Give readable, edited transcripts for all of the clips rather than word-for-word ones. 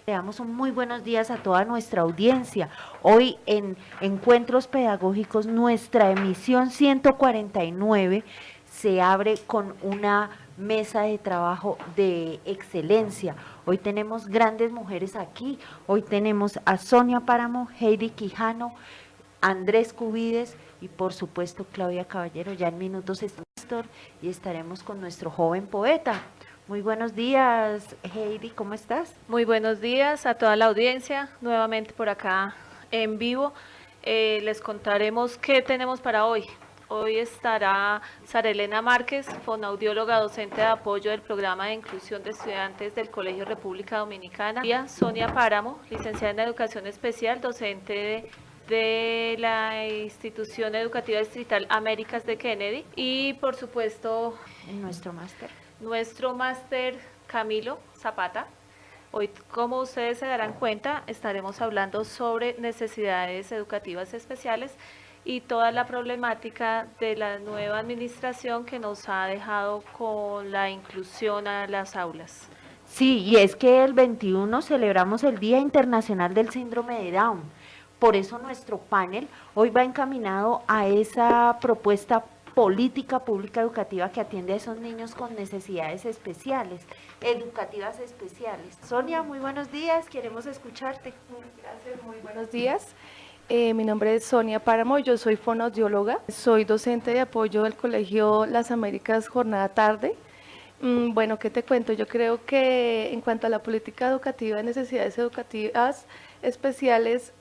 Le damos un muy buenos días a toda nuestra audiencia. Hoy en Encuentros Pedagógicos, nuestra emisión 149 se abre con una mesa de trabajo de excelencia. Hoy tenemos grandes mujeres aquí. Hoy tenemos a Sonia Páramo, Heidi Quijano, Andrés Cubides y por supuesto Claudia Caballero. Ya en minutos está Néstor y estaremos con nuestro joven poeta. Muy buenos días, Heidi, ¿cómo estás? Muy buenos días a toda la audiencia, nuevamente por acá en vivo. Les contaremos qué tenemos para hoy. Hoy estará Sara Elena Márquez, fonoaudióloga docente de apoyo del programa de inclusión de estudiantes del Colegio República Dominicana. Sonia Páramo, licenciada en Educación Especial, docente de la institución educativa distrital Américas de Kennedy. Y por supuesto, nuestro máster Camilo Zapata. Hoy, como ustedes se darán cuenta, estaremos hablando sobre necesidades educativas especiales y toda la problemática de la nueva administración que nos ha dejado con la inclusión a las aulas. Sí, y es que el 21 celebramos el Día Internacional del Síndrome de Down. Por eso nuestro panel hoy va encaminado a esa propuesta política pública educativa que atiende a esos niños con necesidades especiales, educativas especiales. Sonia, muy buenos días, queremos escucharte. Gracias, muy buenos días. Mi nombre es Sonia Páramo, yo soy fonoaudióloga, soy docente de apoyo del Colegio Las Américas Jornada Tarde. Bueno, ¿qué te cuento? Yo creo que en cuanto a la política educativa de necesidades educativas especiales,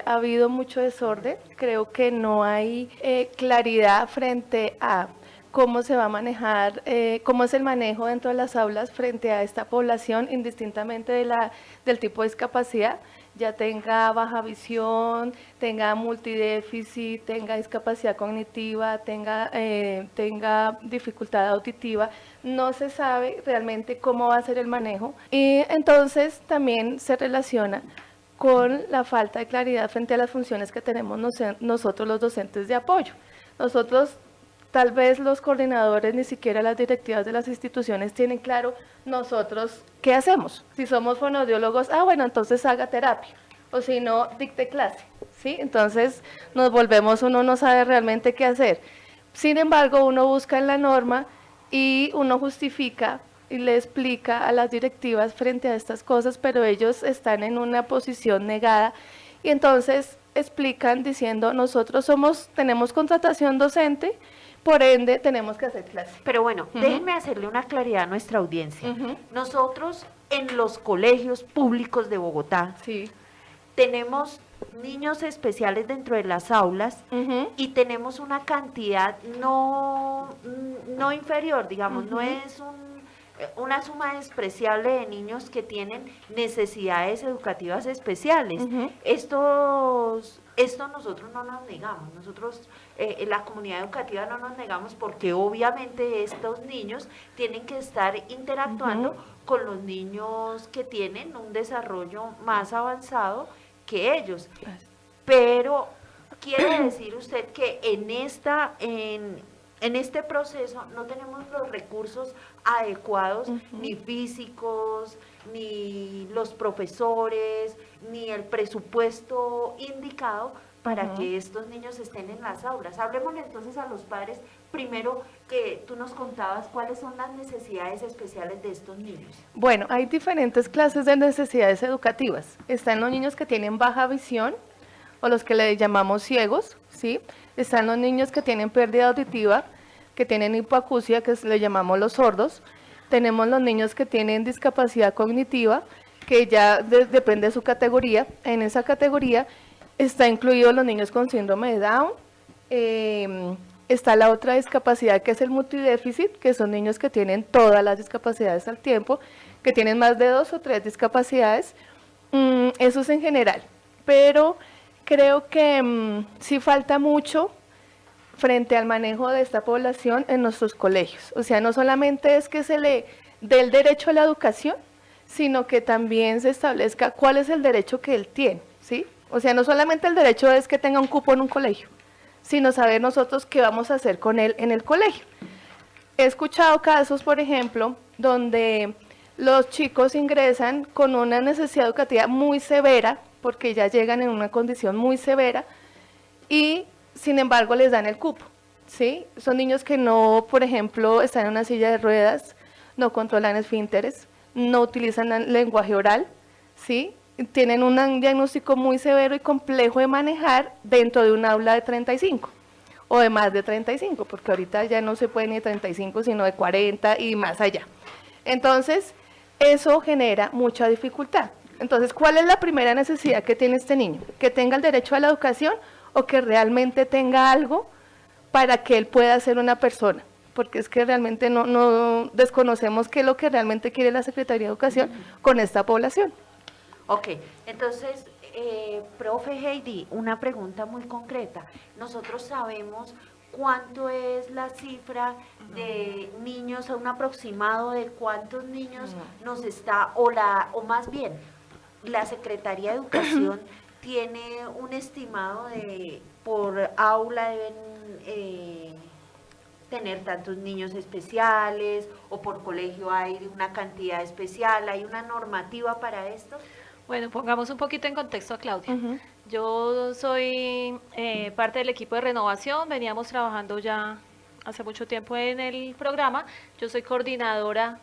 ha habido mucho desorden. Creo que no hay claridad frente a cómo se va a manejar, cómo es el manejo dentro de las aulas frente a esta población, indistintamente del tipo de discapacidad, ya tenga baja visión, tenga multidéficit, tenga discapacidad cognitiva, tenga dificultad auditiva. No se sabe realmente cómo va a ser el manejo y entonces también se relaciona con la falta de claridad frente a las funciones que tenemos nosotros los docentes de apoyo. Nosotros, tal vez los coordinadores, ni siquiera las directivas de las instituciones tienen claro nosotros qué hacemos. Si somos fonoaudiólogos, bueno, entonces haga terapia, o si no, dicte clase, ¿sí? Entonces nos volvemos, uno no sabe realmente qué hacer. Sin embargo, uno busca en la norma y uno justifica y le explica a las directivas frente a estas cosas, pero ellos están en una posición negada y entonces explican diciendo nosotros tenemos contratación docente, por ende tenemos que hacer clase. Pero bueno, déjenme hacerle una claridad a nuestra audiencia. Nosotros en los colegios públicos de Bogotá tenemos niños especiales dentro de las aulas y tenemos una cantidad no inferior, digamos, no es una suma despreciable de niños que tienen necesidades educativas especiales. Esto nosotros no nos negamos, nosotros la comunidad educativa no nos negamos porque obviamente estos niños tienen que estar interactuando con los niños que tienen un desarrollo más avanzado que ellos. Pero quiere decir usted que en este proceso no tenemos los recursos adecuados, ni físicos, ni los profesores, ni el presupuesto indicado para que estos niños estén en las aulas. Hablemos entonces a los padres, primero que tú nos contabas cuáles son las necesidades especiales de estos niños. Bueno, hay diferentes clases de necesidades educativas. Están los niños que tienen baja visión, o los que le llamamos ciegos, ¿sí? Están los niños que tienen pérdida auditiva, que tienen hipoacusia, que le llamamos los sordos. Tenemos los niños que tienen discapacidad cognitiva, que ya depende de su categoría. En esa categoría está incluido los niños con síndrome de Down. Está la otra discapacidad que es el multidéficit, que son niños que tienen todas las discapacidades al tiempo, que tienen más de 2 o 3 discapacidades. Eso es en general, pero creo que sí falta mucho frente al manejo de esta población en nuestros colegios. O sea, no solamente es que se le dé el derecho a la educación, sino que también se establezca cuál es el derecho que él tiene, ¿sí? O sea, no solamente el derecho es que tenga un cupo en un colegio, sino saber nosotros qué vamos a hacer con él en el colegio. He escuchado casos, por ejemplo, donde los chicos ingresan con una necesidad educativa muy severa, porque ya llegan en una condición muy severa, y sin embargo les dan el cupo, ¿sí? Son niños que no, por ejemplo, están en una silla de ruedas, no controlan esfínteres, no utilizan el lenguaje oral, ¿sí? Tienen un diagnóstico muy severo y complejo de manejar dentro de un aula de 35 o de más de 35, porque ahorita ya no se puede ni de 35, sino de 40 y más allá. Entonces, eso genera mucha dificultad. Entonces, ¿cuál es la primera necesidad que tiene este niño? ¿Que tenga el derecho a la educación o que realmente tenga algo para que él pueda ser una persona? Porque es que realmente no desconocemos qué es lo que realmente quiere la Secretaría de Educación con esta población. Ok, entonces, profe Heidi, una pregunta muy concreta. Nosotros sabemos cuánto es la cifra de niños, a un aproximado de cuántos niños nos está, o más bien, la Secretaría de Educación tiene un estimado de por aula deben tener tantos niños especiales, o por colegio hay una cantidad especial, ¿hay una normativa para esto? Bueno, pongamos un poquito en contexto a Claudia. Yo soy parte del equipo de renovación, veníamos trabajando ya hace mucho tiempo en el programa. Yo soy coordinadora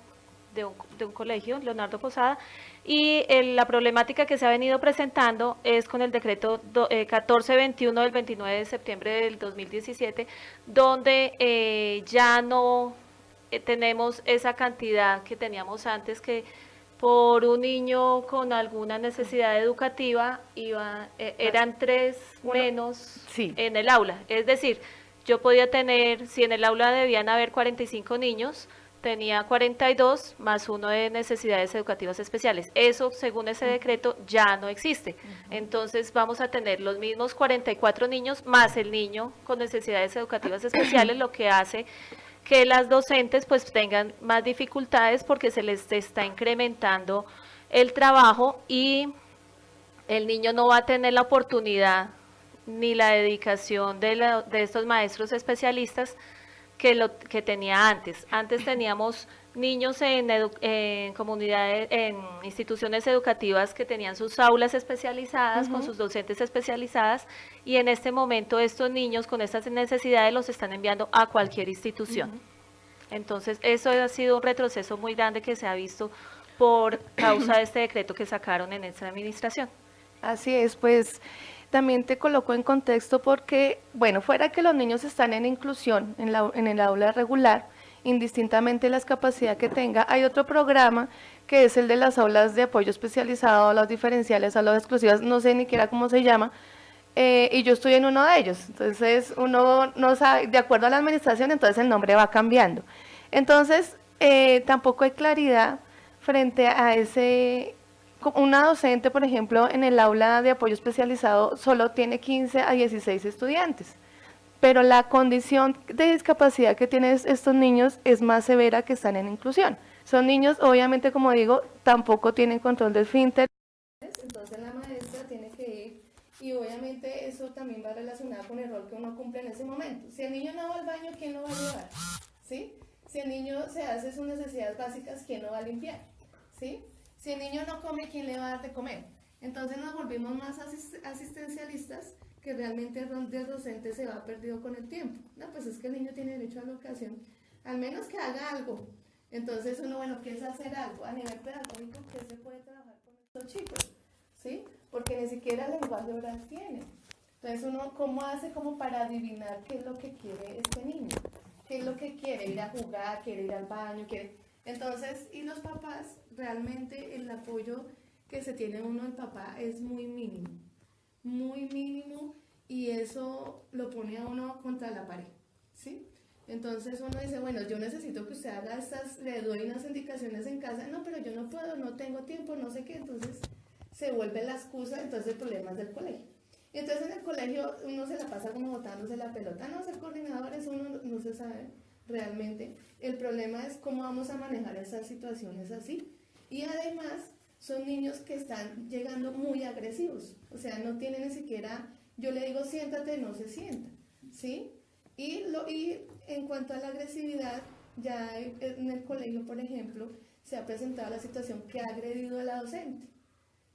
de un colegio, Leonardo Posada, y la problemática que se ha venido presentando es con el decreto 1421 del 29 de septiembre del 2017, donde ya no tenemos esa cantidad que teníamos antes, que por un niño con alguna necesidad educativa eran 3 menos sí, en el aula. Es decir, yo podía tener, si en el aula debían haber 45 niños, tenía 42 más uno de necesidades educativas especiales. Eso, según ese decreto, ya no existe. Entonces vamos a tener los mismos 44 niños más el niño con necesidades educativas especiales, lo que hace que las docentes pues tengan más dificultades porque se les está incrementando el trabajo y el niño no va a tener la oportunidad ni la dedicación de estos maestros especialistas que tenía antes. Antes teníamos niños en comunidades, en instituciones educativas que tenían sus aulas especializadas, con sus docentes especializadas, y en este momento estos niños con estas necesidades los están enviando a cualquier institución. Entonces, eso ha sido un retroceso muy grande que se ha visto por causa de este decreto que sacaron en esta administración. Así es, pues también te coloco en contexto porque, bueno, fuera que los niños están en inclusión en el aula regular, indistintamente de las capacidades que tenga, hay otro programa que es el de las aulas de apoyo especializado, aulas diferenciales, aulas exclusivas, no sé ni siquiera cómo se llama, y yo estoy en uno de ellos. Entonces uno no sabe, de acuerdo a la administración, entonces el nombre va cambiando. Entonces tampoco hay claridad frente a ese. Una docente, por ejemplo, en el aula de apoyo especializado solo tiene 15 a 16 estudiantes, pero la condición de discapacidad que tienen estos niños es más severa que están en inclusión. Son niños, obviamente, como digo, tampoco tienen control del esfínter. Entonces la maestra tiene que ir, y obviamente eso también va relacionado con el rol que uno cumple en ese momento. Si el niño no va al baño, ¿quién lo va a llevar? ¿Sí? Si el niño se hace sus necesidades básicas, ¿quién lo va a limpiar? ¿Sí? Si el niño no come, ¿quién le va a dar de comer? Entonces nos volvimos más asistencialistas, que realmente el rol del docente se va perdido con el tiempo. No, pues es que el niño tiene derecho a la educación, al menos que haga algo. Entonces uno, bueno, ¿qué es hacer algo? A nivel pedagógico, ¿qué se puede trabajar con estos chicos? ¿Sí? Porque ni siquiera el lenguaje oral tiene. Entonces uno, ¿cómo hace como para adivinar qué es lo que quiere este niño? ¿Qué es lo que quiere? Ir a jugar, quiere ir al baño, quiere... Entonces, y los papás, realmente el apoyo que se tiene uno del papá es muy mínimo, y eso lo pone a uno contra la pared, ¿sí? Entonces uno dice, bueno, yo necesito que usted haga estas, le doy unas indicaciones en casa, no, pero yo no puedo, no tengo tiempo, no sé qué, entonces se vuelve la excusa, entonces el problema es del colegio. Y entonces en el colegio uno se la pasa como botándose la pelota, no, ser coordinadores, uno no se sabe realmente. El problema es cómo vamos a manejar esas situaciones así. Y además son niños que están llegando muy agresivos, o sea, no tienen ni siquiera, yo le digo siéntate, no se sienta, ¿sí? Y en cuanto a la agresividad, ya en el colegio, por ejemplo, se ha presentado la situación que ha agredido a la docente,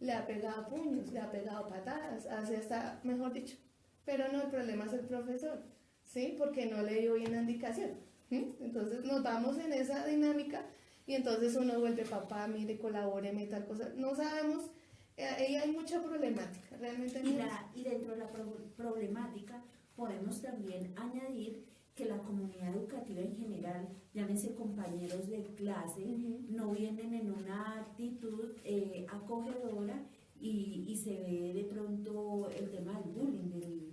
le ha pegado puños, le ha pegado patadas, hace hasta, mejor dicho, pero no, el problema es el profesor, ¿sí? Porque no le dio bien la indicación, ¿sí? Entonces nos vamos en esa dinámica y entonces uno vuelve, papá, mire, colabóreme, tal cosa, no sabemos, ahí hay mucha problemática, realmente. Y dentro de la problemática podemos también añadir que la comunidad educativa en general, llámense compañeros de clase, no vienen en una actitud acogedora y se ve de pronto el tema del bullying.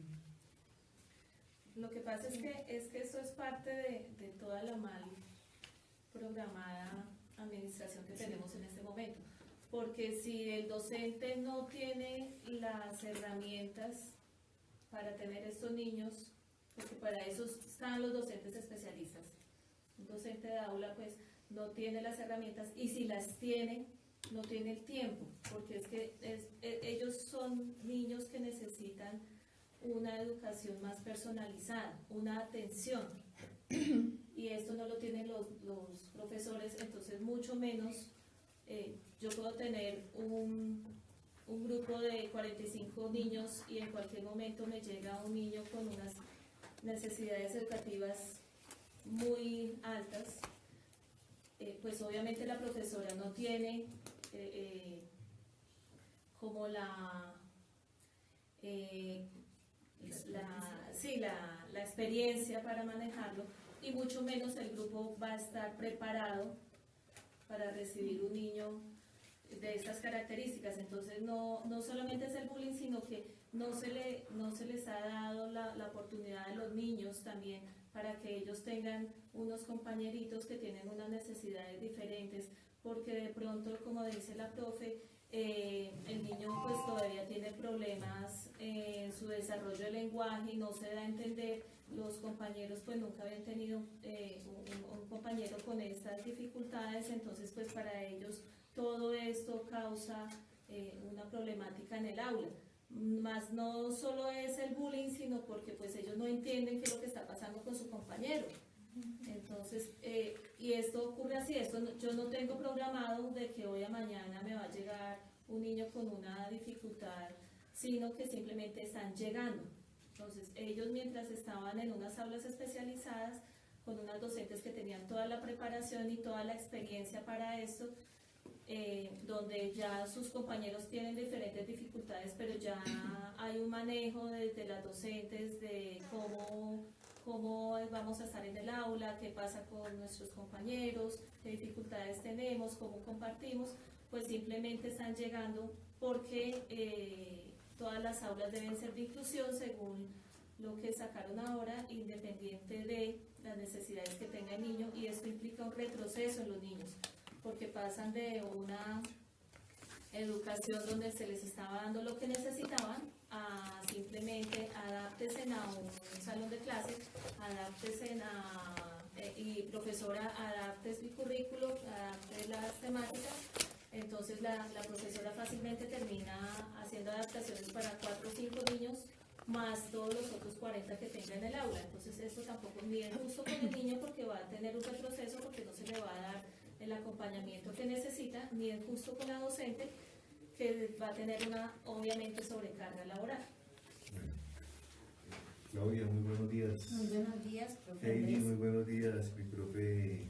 Lo que pasa es que esto es parte de toda la mal programada administración que tenemos en este momento, porque si el docente no tiene las herramientas para tener estos niños, porque para eso están los docentes especialistas. Un docente de aula pues no tiene las herramientas y si las tiene, no tiene el tiempo, porque es que ellos son niños que necesitan una educación más personalizada, una atención, y esto no lo tienen los profesores, entonces mucho menos yo puedo tener un grupo de 45 niños y en cualquier momento me llega un niño con unas necesidades educativas muy altas, pues obviamente la profesora no tiene como la experiencia para manejarlo y mucho menos el grupo va a estar preparado para recibir un niño de estas características. Entonces no solamente es el bullying, sino que no se les ha dado la oportunidad a los niños también para que ellos tengan unos compañeritos que tienen unas necesidades diferentes, porque de pronto, como dice la profe, el niño pues todavía tiene problemas en su desarrollo del lenguaje y no se da a entender. Los compañeros pues nunca habían tenido un compañero con estas dificultades, entonces pues para ellos todo esto causa una problemática en el aula. Más no solo es el bullying, sino porque pues ellos no entienden qué es lo que está pasando con su compañero. Entonces, y esto ocurre así, yo no tengo programado de que hoy a mañana me va a llegar un niño con una dificultad, sino que simplemente están llegando. Entonces, ellos mientras estaban en unas aulas especializadas, con unas docentes que tenían toda la preparación y toda la experiencia para esto, donde ya sus compañeros tienen diferentes dificultades, pero ya hay un manejo desde las docentes de cómo vamos a estar en el aula, qué pasa con nuestros compañeros, qué dificultades tenemos, cómo compartimos, pues simplemente están llegando porque todas las aulas deben ser de inclusión según lo que sacaron ahora, independiente de las necesidades que tenga el niño, y esto implica un retroceso en los niños, porque pasan de una educación donde se les estaba dando lo que necesitaban a simplemente adáptese a un salón de clase, adáptese y profesora, adapte mi currículo, adapte las temáticas. Entonces la profesora fácilmente termina haciendo adaptaciones para 4 o 5 niños más todos los otros 40 que tenga en el aula. Entonces esto tampoco ni es justo con el niño porque va a tener un retroceso, porque no se le va a dar el acompañamiento que necesita, ni es justo con la docente que va a tener una, obviamente, sobrecarga laboral. Claudia, muy buenos días. Muy buenos días, profe. Heidi, muy buenos días, mi profe.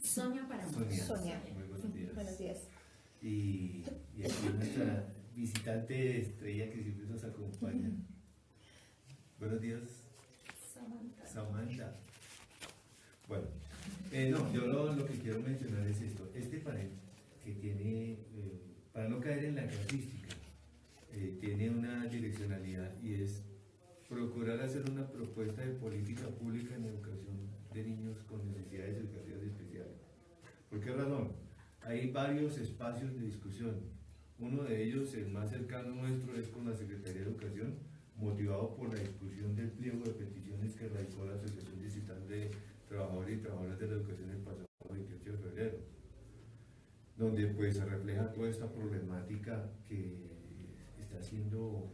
Sonia para Sonia. Muy buenos días. Buenos días. Y aquí nuestra visitante estrella que siempre nos acompaña. Buenos días. Samantha. Bueno, no, yo lo que quiero mencionar es esto. Este panel que tiene, para no caer en la casuística, tiene una direccionalidad y es procurar hacer una propuesta de política pública en educación de niños con necesidades educativas especiales. ¿Por qué razón? Hay varios espacios de discusión. Uno de ellos, el más cercano nuestro, es con la Secretaría de Educación, motivado por la discusión del pliego de peticiones que radicó la Asociación Distrital de Trabajadores y Trabajadoras de la Educación el pasado 28 de febrero. pues se refleja toda esta problemática que está siendo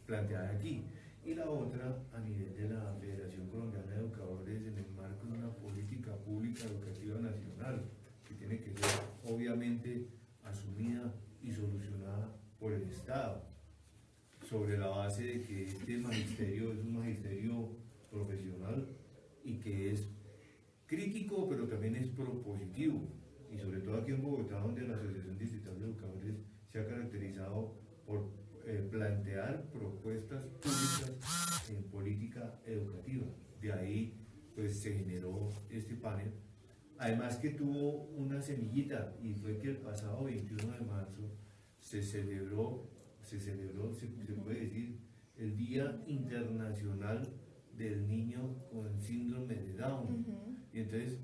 planteada aquí. Y la otra, a nivel de la Federación Colombiana de Educadores, en el marco de una política pública educativa nacional, que tiene que ser obviamente asumida y solucionada por el Estado, sobre la base de que este magisterio es un magisterio profesional y que es crítico, pero también es propositivo, y sobre todo aquí en Bogotá, donde la Asociación Distrital de Educadores se ha caracterizado por plantear propuestas públicas en política educativa. De ahí pues se generó este panel, además que tuvo una semillita, y fue que el pasado 21 de marzo se celebró, se puede decir, el Día Internacional del Niño con Síndrome de Down. Y entonces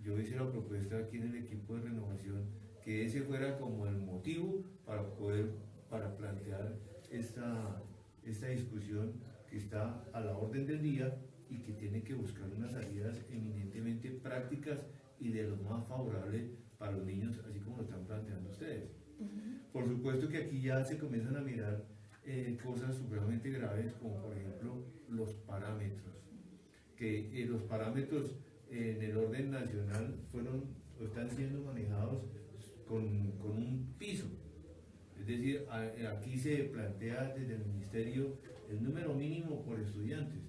yo hice la propuesta aquí en el equipo de renovación que ese fuera como el motivo para plantear esta discusión que está a la orden del día y que tiene que buscar unas salidas eminentemente prácticas y de lo más favorable para los niños, así como lo están planteando ustedes. Por supuesto que aquí ya se comienzan a mirar cosas supremamente graves, como por ejemplo los parámetros, que los parámetros en el orden nacional están siendo manejados con un piso. Es decir, aquí se plantea desde el Ministerio el número mínimo por estudiantes,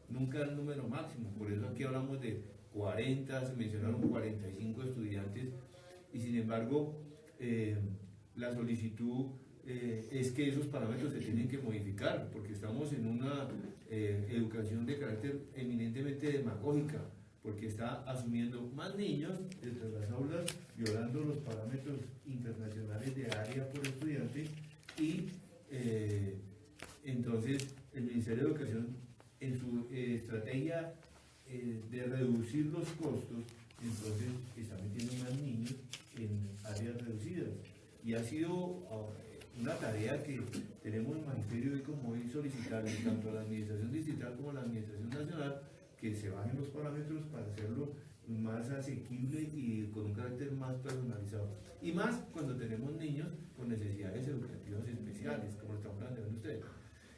nunca el número máximo. Por eso aquí hablamos de 40, se mencionaron 45 estudiantes, y sin embargo la solicitud es que esos parámetros se tienen que modificar, porque estamos en una educación de carácter eminentemente demagógica, porque está asumiendo más niños dentro de las aulas, violando los parámetros internacionales de área por estudiante, y entonces el Ministerio de Educación, en su estrategia de reducir los costos, entonces está metiendo más niños en áreas reducidas. Y ha sido una tarea que tenemos en el Magisterio de como hoy solicitarle tanto a la Administración Distrital como a la Administración Nacional que se bajen los parámetros para hacerlo más asequible y con un carácter más personalizado. Y más cuando tenemos niños con necesidades educativas especiales, como lo están planteando ustedes,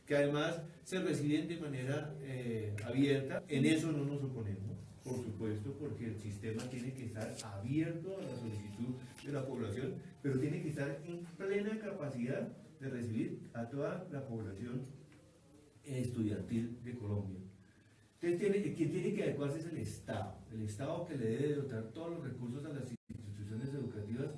que además se reciben de manera abierta. En eso no nos oponemos, por supuesto, porque el sistema tiene que estar abierto a la solicitud de la población, pero tiene que estar en plena capacidad de recibir a toda la población estudiantil de Colombia. Entonces, quien tiene que adecuarse es el Estado que le debe dotar todos los recursos a las instituciones educativas,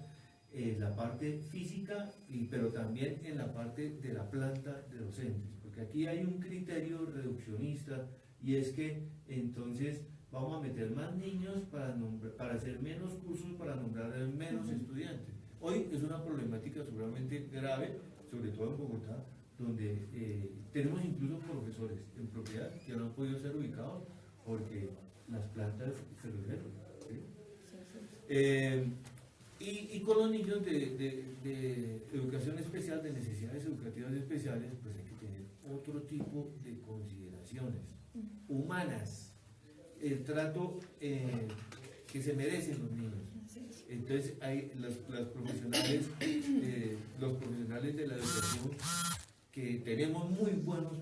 la parte física, pero también en la parte de la planta de docentes, porque aquí hay un criterio reduccionista, y es que entonces vamos a meter más niños para hacer menos cursos, para nombrar menos estudiantes. Hoy es una problemática seguramente grave, sobre todo en Bogotá, donde tenemos incluso profesores en propiedad que no han podido ser ubicados porque las plantas se revelan, ¿sí? Y con los niños de educación especial, de necesidades educativas especiales, pues hay que tener otro tipo de consideraciones humanas, el trato que se merecen los niños. Entonces hay los profesionales de la educación, que tenemos muy buenos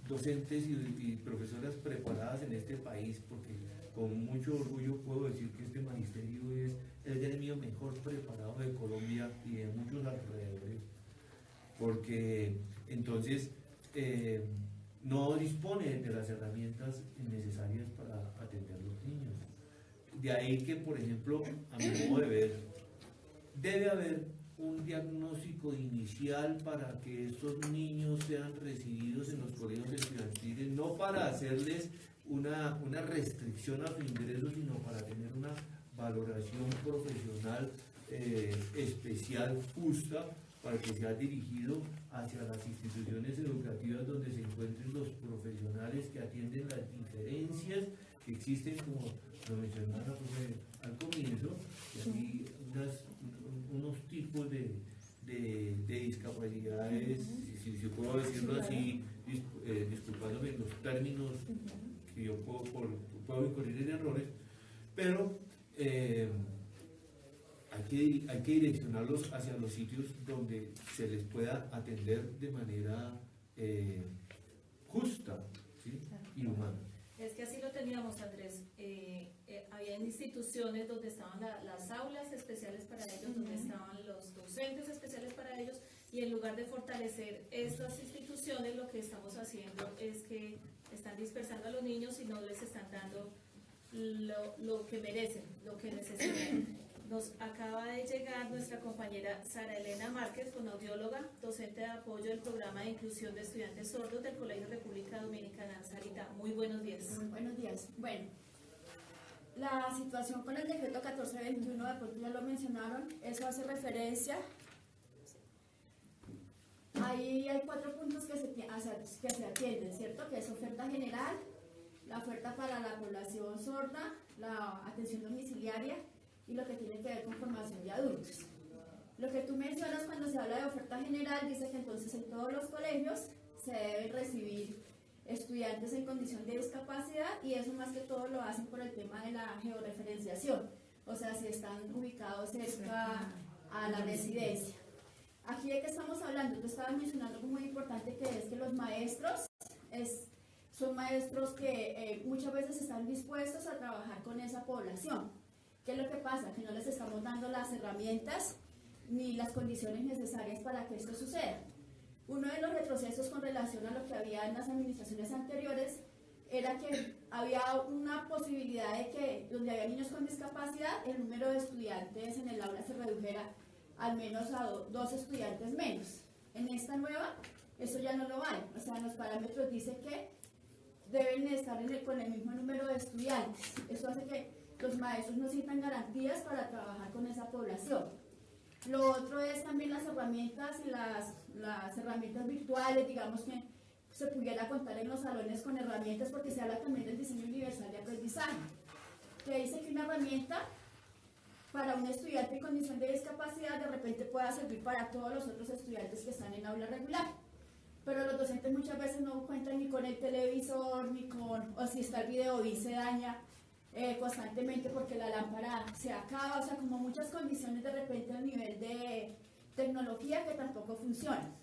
docentes y profesoras preparadas en este país, porque con mucho orgullo puedo decir que este magisterio es el gremio mejor preparado de Colombia y de muchos alrededores, porque entonces no dispone de las herramientas necesarias para atender a los niños. De ahí que, por ejemplo, a mi modo de ver, debe haber un diagnóstico inicial para que estos niños sean recibidos en los colegios estudiantiles, no para hacerles una restricción a su ingreso, sino para tener una valoración profesional especial, justa, para que sea dirigido hacia las instituciones educativas donde se encuentren los profesionales que atienden las diferencias que existen, como lo mencionaba al comienzo, que hay unos tipos de discapacidades, si puedo decirlo así, disculpándome los términos que yo puedo incurrir en errores, pero hay que direccionarlos hacia los sitios donde se les pueda atender de manera justa, ¿sí? Y humana. Es que así lo teníamos, Andrés. Había instituciones donde estaban las aulas especiales para ellos, donde estaban los docentes especiales para ellos, y en lugar de fortalecer estas instituciones, lo que estamos haciendo es que están dispersando a los niños y no les están dando lo que merecen, lo que necesitan. Nos acaba de llegar nuestra compañera Sara Elena Márquez, fonoaudióloga, docente de apoyo del programa de inclusión de estudiantes sordos del Colegio República Dominicana. Sarita, muy buenos días. Muy buenos días. Bueno, la situación con el decreto 1421, de pronto ya lo mencionaron, eso hace referencia. Ahí hay 4 puntos que se atienden, ¿cierto? Que es oferta general, la oferta para la población sorda, la atención domiciliaria y lo que tiene que ver con formación de adultos. Lo que tú mencionas cuando se habla de oferta general dice que entonces en todos los colegios se deben recibir estudiantes en condición de discapacidad, y eso más que todo lo hacen por el tema de la georreferenciación, o sea, si están ubicados cerca a la residencia. Aquí de qué estamos hablando, tú estabas mencionando algo muy importante, que es que los maestros son maestros que muchas veces están dispuestos a trabajar con esa población. ¿Qué es lo que pasa? Que no les estamos dando las herramientas ni las condiciones necesarias para que esto suceda. Uno de los retrocesos con relación a lo que había en las administraciones anteriores era que había una posibilidad de que donde había niños con discapacidad, el número de estudiantes en el aula se redujera al menos a 2 estudiantes menos. En esta nueva, eso ya no lo hay. O sea, los parámetros dicen que deben estar con el mismo número de estudiantes. Eso hace que los maestros no sientan garantías para trabajar con esa población. Lo otro es también las herramientas y las herramientas virtuales, digamos que se pudiera contar en los salones con herramientas, porque se habla también del diseño universal de aprendizaje, que dice que una herramienta para un estudiante en condición de discapacidad de repente pueda servir para todos los otros estudiantes que están en aula regular. Pero los docentes muchas veces no cuentan ni con el televisor, o si está el video y se daña constantemente porque la lámpara se acaba, o sea, como muchas condiciones de repente a nivel de tecnología que tampoco funcionan.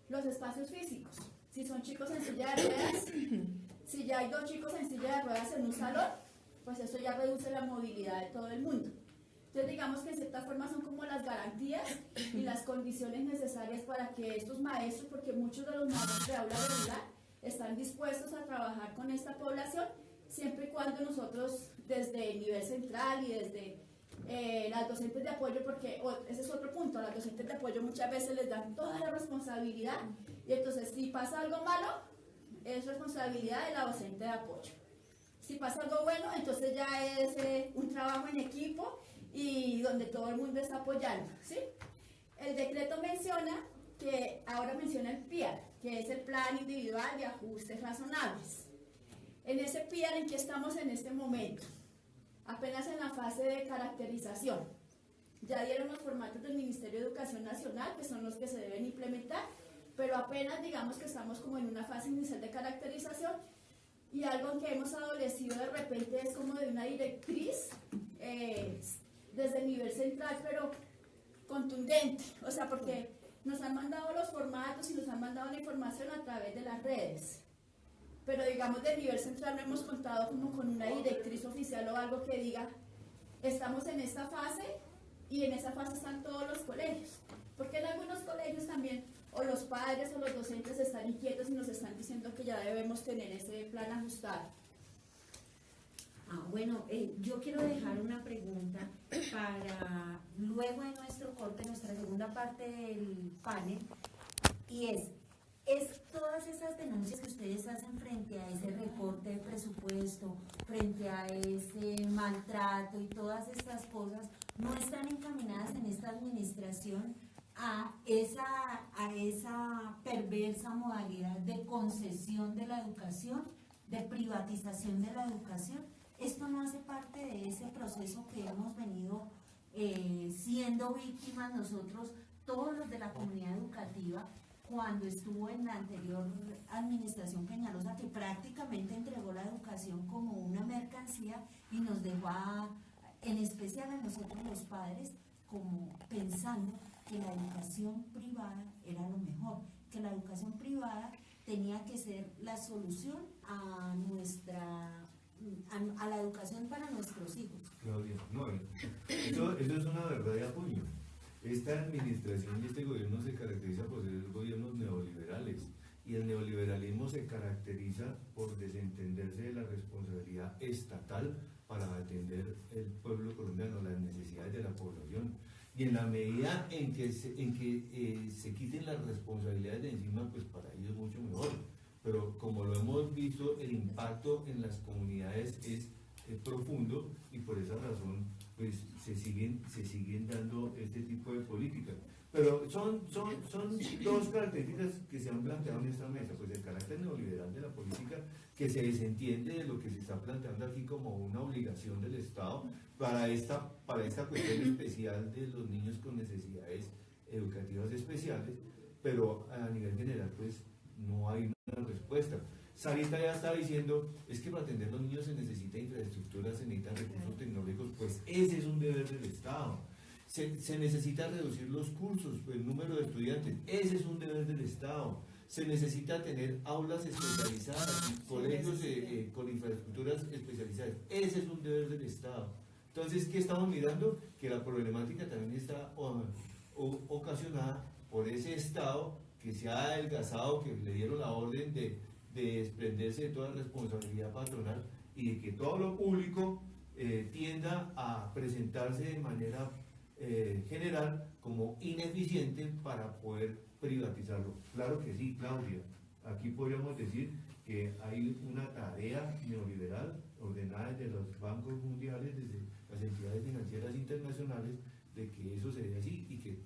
Los espacios físicos, si son chicos en silla de ruedas, si ya hay 2 chicos en silla de ruedas en un salón, pues eso ya reduce la movilidad de todo el mundo. Entonces digamos que en cierta forma son como las garantías y las condiciones necesarias para que estos maestros, porque muchos de los maestros de aula regular están dispuestos a trabajar con esta población, siempre y cuando nosotros desde el nivel central y desde las docentes de apoyo, porque ese es otro punto, las docentes de apoyo muchas veces les dan toda la responsabilidad, y entonces si pasa algo malo, es responsabilidad de la docente de apoyo. Si pasa algo bueno, entonces ya es un trabajo en equipo y donde todo el mundo está apoyando, ¿sí? El decreto menciona que ahora menciona el PIAR, que es el Plan Individual de Ajustes Razonables. En ese PIAR, ¿en qué estamos en este momento? Apenas en la fase de caracterización. Ya dieron los formatos del Ministerio de Educación Nacional, que son los que se deben implementar, pero apenas digamos que estamos como en una fase inicial de caracterización, y algo que hemos adolecido de repente es como de una directriz desde el nivel central, pero contundente, o sea, porque nos han mandado los formatos y nos han mandado la información a través de las redes, pero digamos del nivel central no hemos contado como con una directriz oficial o algo que diga estamos en esta fase, y en esa fase están todos los colegios, porque en algunos colegios también o los padres o los docentes están inquietos y nos están diciendo que ya debemos tener ese plan ajustado. Bueno, yo quiero dejar una pregunta para luego en nuestro corte, nuestra segunda parte del panel, y es todas esas denuncias que ustedes hacen frente a ese recorte de presupuesto, frente a ese maltrato y todas estas cosas, ¿no están encaminadas en esta administración a esa perversa modalidad de concesión de la educación, de privatización de la educación? ¿Esto no hace parte de ese proceso que hemos venido siendo víctimas nosotros, todos los de la comunidad educativa, cuando estuvo en la anterior administración Peñalosa, que prácticamente entregó la educación como una mercancía y nos dejó, en especial a nosotros los padres, como pensando que la educación privada era lo mejor, que la educación privada tenía que ser la solución a la educación para nuestros hijos. Claudia, no, eso es una verdad de apoyo. Esta administración y este gobierno se caracteriza por ser gobiernos neoliberales, y el neoliberalismo se caracteriza por desentenderse de la responsabilidad estatal para atender el pueblo colombiano, las necesidades de la población. Y en la medida en que se quiten las responsabilidades de encima, pues para ellos mucho mejor. Pero como lo hemos visto, el impacto en las comunidades es profundo, y por esa razón pues se siguen dando este tipo de políticas. Pero son dos características que se han planteado en esta mesa, pues el carácter neoliberal de la política, que se desentiende de lo que se está planteando aquí como una obligación del Estado para esta cuestión especial de los niños con necesidades educativas especiales, pero a nivel general pues no hay una respuesta. Sarita ya está diciendo, es que para atender a los niños se necesita infraestructura, se necesitan recursos tecnológicos, pues ese es un deber del Estado. Se necesita reducir los cursos, el número de estudiantes, ese es un deber del Estado. Se necesita tener aulas especializadas, colegios con infraestructuras especializadas, ese es un deber del Estado. Entonces, ¿qué estamos mirando? Que la problemática también está ocasionada por ese Estado que se ha adelgazado, que le dieron la orden de desprenderse de toda responsabilidad patronal, y de que todo lo público tienda a presentarse de manera general como ineficiente para poder privatizarlo. Claro que sí, Claudia, aquí podríamos decir que hay una tarea neoliberal ordenada desde los bancos mundiales, desde las entidades financieras internacionales, de que eso se dé así y que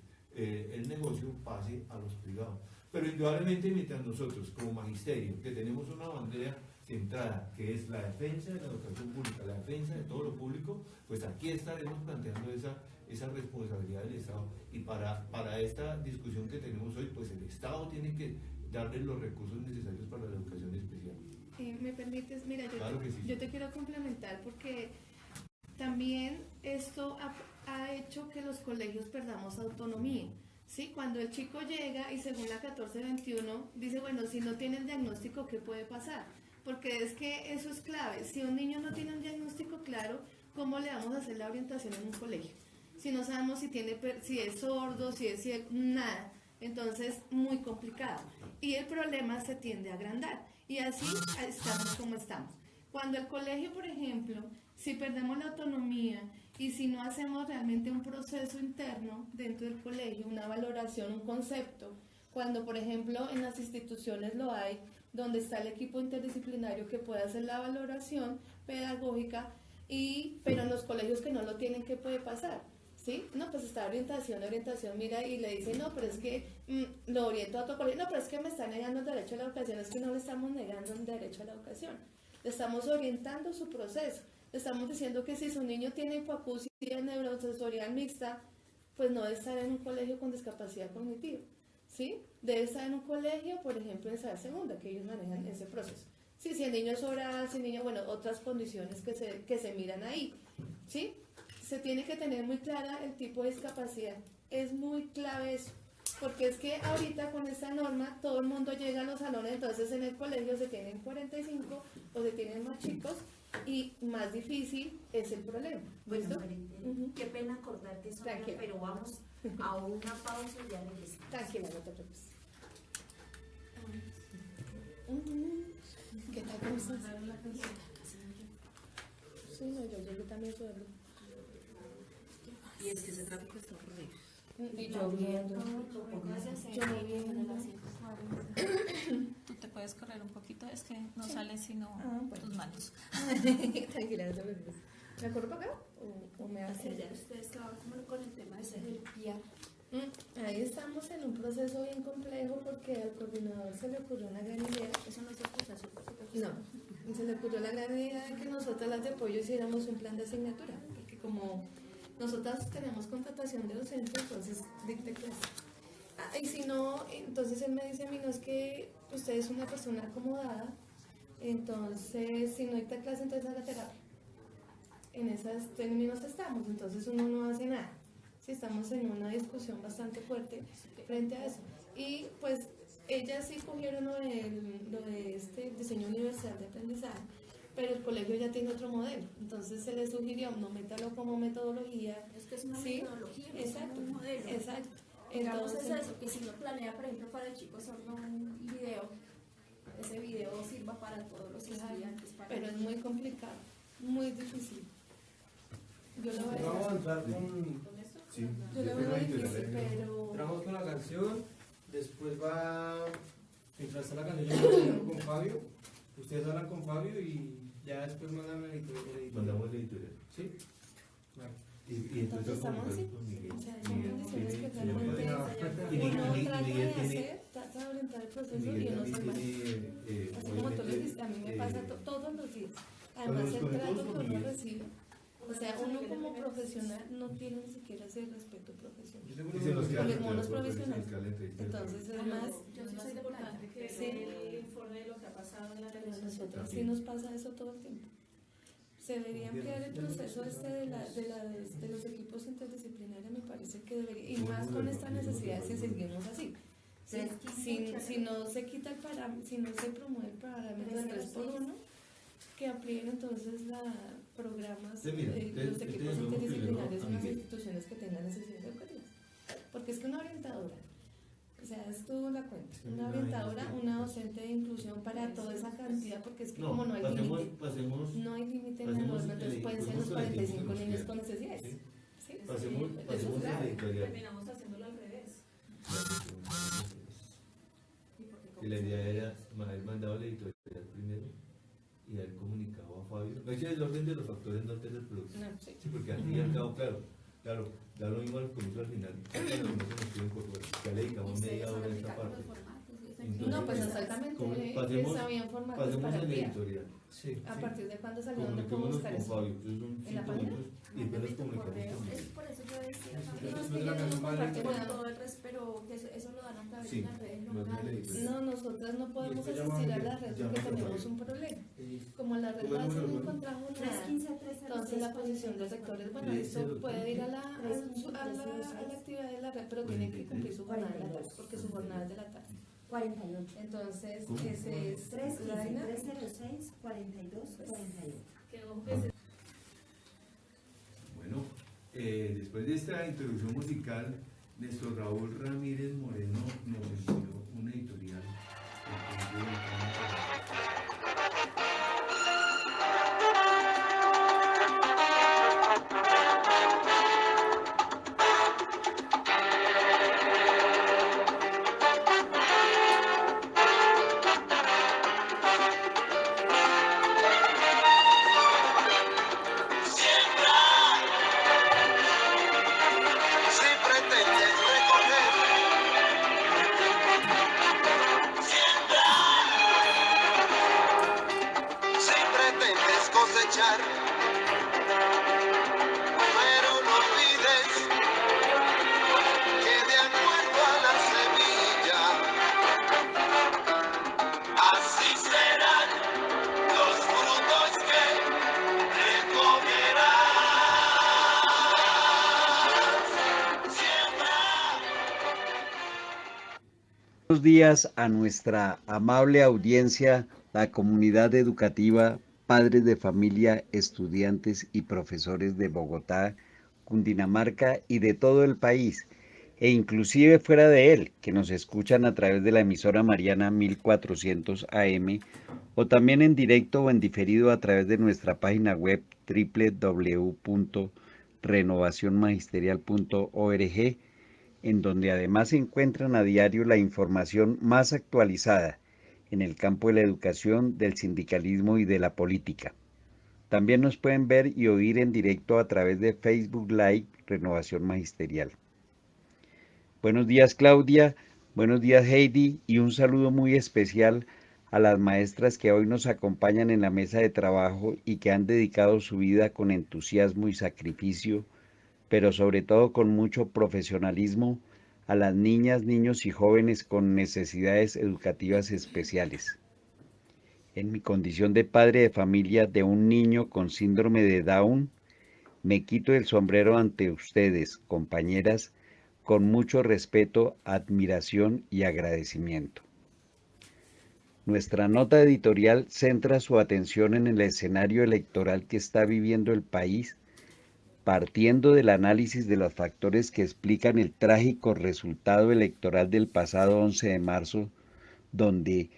el negocio pase a los privados. Pero indudablemente, mientras nosotros como magisterio, que tenemos una bandera centrada, que es la defensa de la educación pública, la defensa de todo lo público, pues aquí estaremos planteando esa responsabilidad del Estado. Y para esta discusión que tenemos hoy, pues el Estado tiene que darle los recursos necesarios para la educación especial. ¿Me permites? Mira, Claro que sí. yo te quiero complementar, porque también esto ha hecho que los colegios perdamos autonomía. ¿Sí? Cuando el chico llega y según la 1421 dice, bueno, si no tiene el diagnóstico, ¿qué puede pasar? Porque es que eso es clave. Si un niño no tiene un diagnóstico claro, ¿cómo le vamos a hacer la orientación en un colegio? Si no sabemos si es sordo, si es ciego, nada. Entonces, muy complicado. Y el problema se tiende a agrandar. Y así estamos como estamos. Cuando el colegio, por ejemplo, si perdemos la autonomía y si no hacemos realmente un proceso interno dentro del colegio, una valoración, un concepto, cuando por ejemplo en las instituciones lo hay, donde está el equipo interdisciplinario que puede hacer la valoración pedagógica, pero en los colegios que no lo tienen, ¿qué puede pasar? ¿Sí? No, pues está orientación, mira, y le dice, no, pero es que lo oriento a otro colegio, no, pero es que me está negando el derecho a la educación. Es que no le estamos negando el derecho a la educación, le estamos orientando su proceso. Estamos diciendo que si su niño tiene hipoacusia neurosensorial mixta, pues no debe estar en un colegio con discapacidad cognitiva, ¿sí? Debe estar en un colegio, por ejemplo, en SAER segunda, que ellos manejan ese proceso. Sí, si el niño es oral, si el niño, bueno, otras condiciones que se miran ahí, ¿sí? Se tiene que tener muy clara el tipo de discapacidad. Es muy clave eso, porque es que ahorita con esta norma todo el mundo llega a los salones, entonces en el colegio se tienen 45 o se tienen más chicos, y más difícil es el problema. Bueno, qué pena acordarte eso, pero vamos a una pausa y ya regresamos. Tranquila, no te preocupes. ¿Qué tal? ¿Cómo estás? Sí, no, yo llegué también solo. Y es que ese tráfico está horrible. Y lloviendo. Tú te puedes correr un poquito, es que no sale sino tus manos. Tranquila, no te preocupes. ¿Me corro para acá o me hace allá? Ustedes estaban como con el tema de ser el PIA. Ahí estamos en un proceso bien complejo porque al coordinador se le ocurrió una gran idea. Eso no es excusa, No, se le ocurrió la gran idea de que nosotras las de apoyo hiciéramos un plan de asignatura, porque como nosotras tenemos contratación de docente, entonces dicte clase. Y si no, entonces él me dice a mí, no, es que usted es una persona acomodada, entonces si no dicta clase, entonces haga terapia. En esos términos estamos, entonces uno no hace nada, Sí, estamos en una discusión bastante fuerte frente a eso. Y pues ellas sí cogieron lo de este diseño universal de aprendizaje, pero el colegio ya tiene otro modelo. Entonces se les sugirió, no métalo como metodología. Es que es una ¿sí? metodología, no Exacto, es un modelo. exacto. Digamos Entonces, es eso, que si uno planea, por ejemplo, para el chico sordo un video, ese video sirva para todos los estudiantes. pero es muy complicado, muy difícil. Yo lo veo, Vamos a entrar con... Sí, yo lo veo difícil, pero... Entramos con la canción, después va... Mientras está la canción, yo voy a hablar con Fabio. Ustedes hablan con Fabio y ya después mandan el editorial. Mandamos la editorial. ¿Sí? Vale. Y entonces estamos así. con Miguel. O sea, son condiciones que Miguel realmente uno trata de orientar el proceso y uno se va. Así como tú lo dijiste, a mí me pasa todos los días. Además, el trato que uno recibe, o sea, uno como profesional no tiene ni siquiera ese respeto profesional. Yo Y se nos queda Porque la como los entrevista, profesionales. se nos queda la entrevista. Entonces, además, Yo sí soy importante que Sí. el informe de lo que ha pasado en la pero a negociación. nosotros sí nos pasa eso todo el tiempo. Se debería ampliar el proceso de los equipos interdisciplinarios, me parece que debería, y más con estas necesidades si seguimos así. Si no se quita el parámetro, si no se promueve el parámetro de 3x1, que amplíen entonces programas, Sí, mira, los te equipos devuelvo interdisciplinarios primero a en las Miguel. instituciones que tengan necesidades educativas. Porque es que una orientadora, o sea, es tú la cuenta, una orientadora, una docente de inclusión para toda esa cantidad, porque es que como no hay límite. No hay límite en la norma, entonces pueden ser los 45 niños con necesidades. Sí. ¿Sí? Pasemos Eso es la grave. editorial. Terminamos haciéndolo al revés. Y la idea era haber mandado la editorial primero y haber comunicado a Fabio. No es el orden de los factores no de reproducción. No, sí. Sí, porque al fin y al cabo, claro, da lo mismo a los comienzos al final. Pero no se nos piden por fuera. Ya le dedicamos media hora a esta parte. No, pues exactamente, sabían formatos pasemos para a el la día. editorial. Sí. A partir de cuándo salieron, no puedo Comuniquémonos buscar con eso. Fabio. Entonces son ¿En la 5 página? minutos y después nos comunicamos con Es Miguel. por eso yo decía, No, no es es que que ya ya no no nos comparten compartimos nada. todo el resto, pero que eso lo dan a través Sí, de las redes más bien la locales. editorial. No, nosotras no podemos esto asistir a llama- la red llama porque por tenemos Fabio. un problema. Y Como la red ¿Cómo es base el no número? encontramos nada, 315-306. entonces la posición de los sectores, bueno, esto puede ir a la actividad de la red, pero tiene que cumplir su jornada de la tarde, porque su jornada es de la tarde. 48. Entonces, ¿Cómo? ese es la dinámica. 315-306, 42-48. Que ojo que se Bueno, después de esta introducción musical, nuestro Raúl Ramírez Moreno nos envió una editorial. Si pretendes recoger, siembra. Si pretendes cosechar, pero no olvides que de acuerdo a la semilla, así serán los frutos que recogerás. Buenos días a nuestra amable audiencia, la comunidad educativa, padres de familia, estudiantes y profesores de Bogotá, Cundinamarca y de todo el país, e inclusive fuera de él, que nos escuchan a través de la emisora Mariana 1400 AM, o también en directo o en diferido a través de nuestra página web www.renovacionmagisterial.org, en donde además se encuentran a diario la información más actualizada en el campo de la educación, del sindicalismo y de la política. También nos pueden ver y oír en directo a través de Facebook Live Renovación Magisterial. Buenos días Claudia, buenos días Heidi y un saludo muy especial a las maestras que hoy nos acompañan en la mesa de trabajo y que han dedicado su vida con entusiasmo y sacrificio, pero sobre todo con mucho profesionalismo, a las niñas, niños y jóvenes con necesidades educativas especiales. En mi condición de padre de familia de un niño con síndrome de Down, Me quito el sombrero ante ustedes, compañeras, con mucho respeto, admiración y agradecimiento. Nuestra nota editorial centra su atención en el escenario electoral que está viviendo el país, partiendo del análisis de los factores que explican el trágico resultado electoral del pasado 11 de marzo, donde,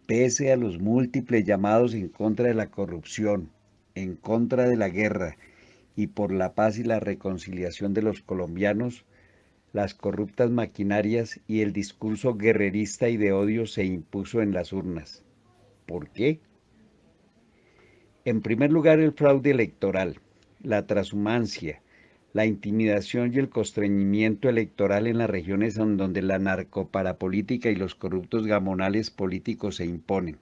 pese a los múltiples llamados en contra de la corrupción, en contra de la guerra y por la paz y la reconciliación de los colombianos, las corruptas maquinarias y el discurso guerrerista y de odio se impuso en las urnas. ¿Por qué? En primer lugar, el fraude electoral, la transhumancia, la intimidación y el constreñimiento electoral en las regiones en donde la narcoparapolítica y los corruptos gamonales políticos se imponen.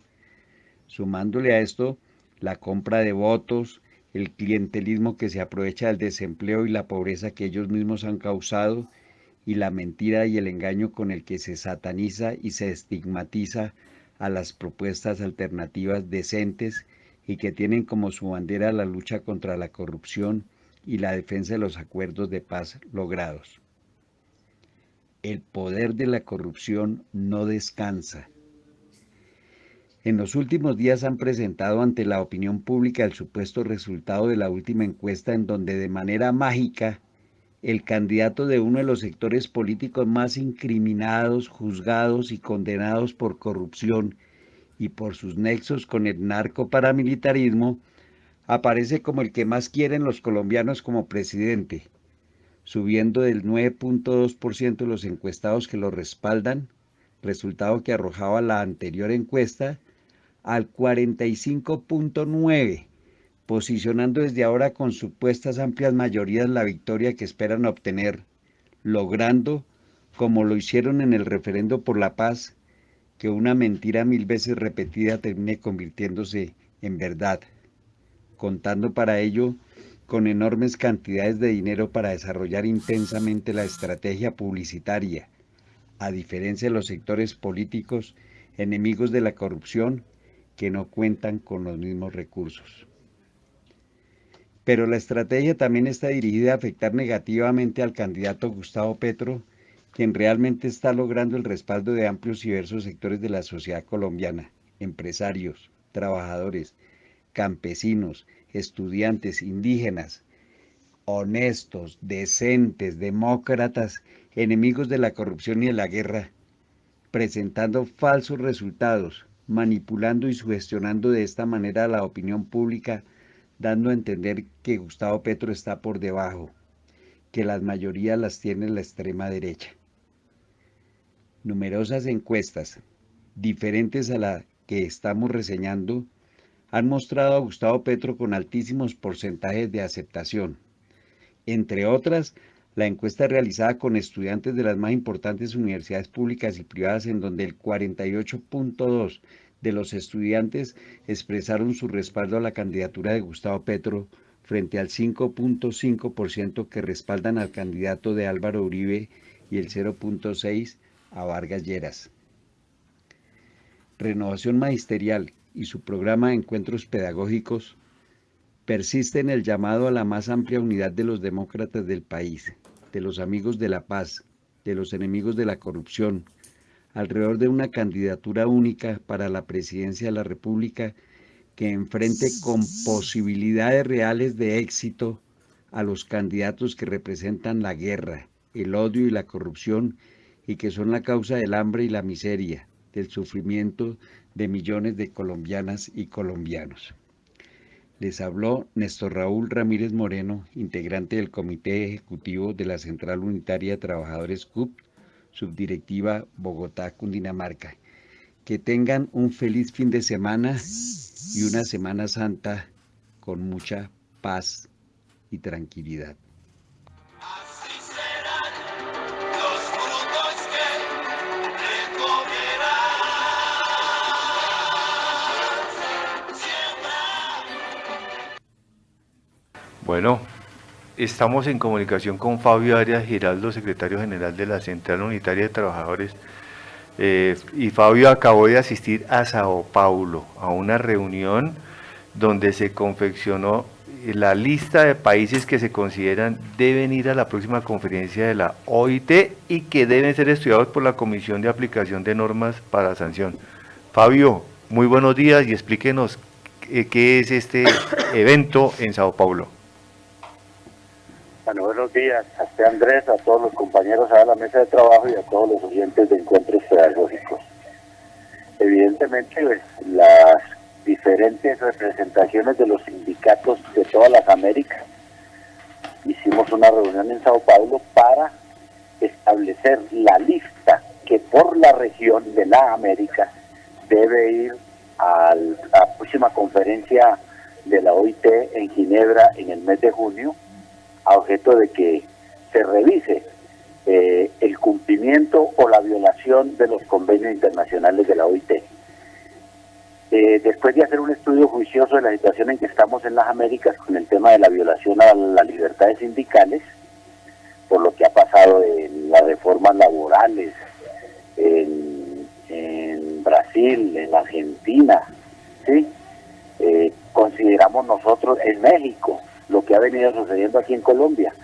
Sumándole a esto, la compra de votos, el clientelismo que se aprovecha del desempleo y la pobreza que ellos mismos han causado, y la mentira y el engaño con el que se sataniza y se estigmatiza a las propuestas alternativas decentes y que tienen como su bandera la lucha contra la corrupción y la defensa de los acuerdos de paz logrados. El poder de la corrupción no descansa. En los últimos días han presentado ante la opinión pública el supuesto resultado de la última encuesta en donde de manera mágica el candidato de uno de los sectores políticos más incriminados, juzgados y condenados por corrupción y por sus nexos con el narcoparamilitarismo, aparece como el que más quieren los colombianos como presidente, subiendo del 9.2% de los encuestados que lo respaldan, resultado que arrojaba la anterior encuesta, al 45.9%, posicionando desde ahora con supuestas amplias mayorías la victoria que esperan obtener, logrando, como lo hicieron en el referendo por la paz, que una mentira 1000 veces repetida termine convirtiéndose en verdad, contando para ello con enormes cantidades de dinero para desarrollar intensamente la estrategia publicitaria, a diferencia de los sectores políticos enemigos de la corrupción que no cuentan con los mismos recursos. Pero la estrategia también está dirigida a afectar negativamente al candidato Gustavo Petro, quien realmente está logrando el respaldo de amplios y diversos sectores de la sociedad colombiana, empresarios, trabajadores, campesinos, estudiantes, indígenas, honestos, decentes, demócratas, enemigos de la corrupción y de la guerra, presentando falsos resultados, manipulando y sugestionando de esta manera a la opinión pública, dando a entender que Gustavo Petro está por debajo, que las mayorías las tiene la extrema derecha. Numerosas encuestas, diferentes a la que estamos reseñando, han mostrado a Gustavo Petro con altísimos porcentajes de aceptación. Entre otras, la encuesta realizada con estudiantes de las más importantes universidades públicas y privadas, en donde el 48.2% de los estudiantes expresaron su respaldo a la candidatura de Gustavo Petro frente al 5.5% que respaldan al candidato de Álvaro Uribe y el 0.6% a Vargas Lleras. Renovación Magisterial y su programa de encuentros pedagógicos persiste en el llamado a la más amplia unidad de los demócratas del país, de los amigos de la paz, de los enemigos de la corrupción, alrededor de una candidatura única para la presidencia de la República que enfrente con posibilidades reales de éxito a los candidatos que representan la guerra, el odio y la corrupción y que son la causa del hambre y la miseria, del sufrimiento de millones de colombianas y colombianos. Les habló Néstor Raúl Ramírez Moreno, integrante del Comité Ejecutivo de la Central Unitaria de Trabajadores CUT, Subdirectiva Bogotá, Cundinamarca. Que tengan un feliz fin de semana y una Semana Santa con mucha paz y tranquilidad. Así serán los frutos que recogerás. Bueno, estamos en comunicación con Fabio Arias Giraldo, secretario general de la Central Unitaria de Trabajadores. Y Fabio acabó de asistir a Sao Paulo, a una reunión donde se confeccionó la lista de países que se consideran deben ir a la próxima conferencia de la OIT y que deben ser estudiados por la Comisión de Aplicación de Normas para Sanción. Fabio, muy buenos días y explíquenos qué es este evento en Sao Paulo. Bueno, buenos días a usted, Andrés, a todos los compañeros a la mesa de trabajo y a todos los oyentes de Encuentros Pedagógicos. Evidentemente, pues, las diferentes representaciones de los sindicatos de todas las Américas hicimos una reunión en Sao Paulo para establecer la lista que por la región de la América debe ir a la próxima conferencia de la OIT en Ginebra en el mes de junio, a objeto de que se revise el cumplimiento o la violación de los convenios internacionales de la OIT. Después de hacer un estudio juicioso de la situación en que estamos en las Américas con el tema de la violación a las libertades sindicales, por lo que ha pasado en las reformas laborales, en Brasil, en Argentina, ¿sí? Consideramos nosotros en México lo que ha venido sucediendo aquí en Colombia.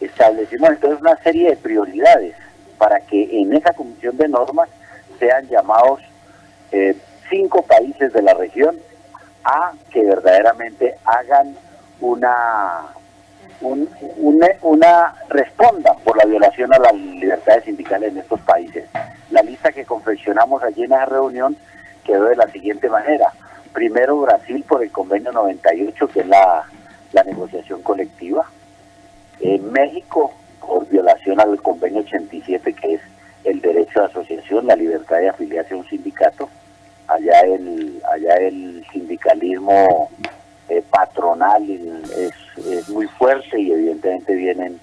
Establecimos entonces una serie de prioridades para que en esa comisión de normas sean llamados 5 países de la región a que verdaderamente hagan respondan por la violación a las libertades sindicales en estos países. La lista que confeccionamos allí en esa reunión quedó de la siguiente manera. Primero, Brasil por el convenio 98, que es la negociación colectiva. México por violación al convenio 87, que es el derecho de asociación, la libertad de afiliarse a un sindicato. Allá el sindicalismo patronal es muy fuerte y evidentemente vienen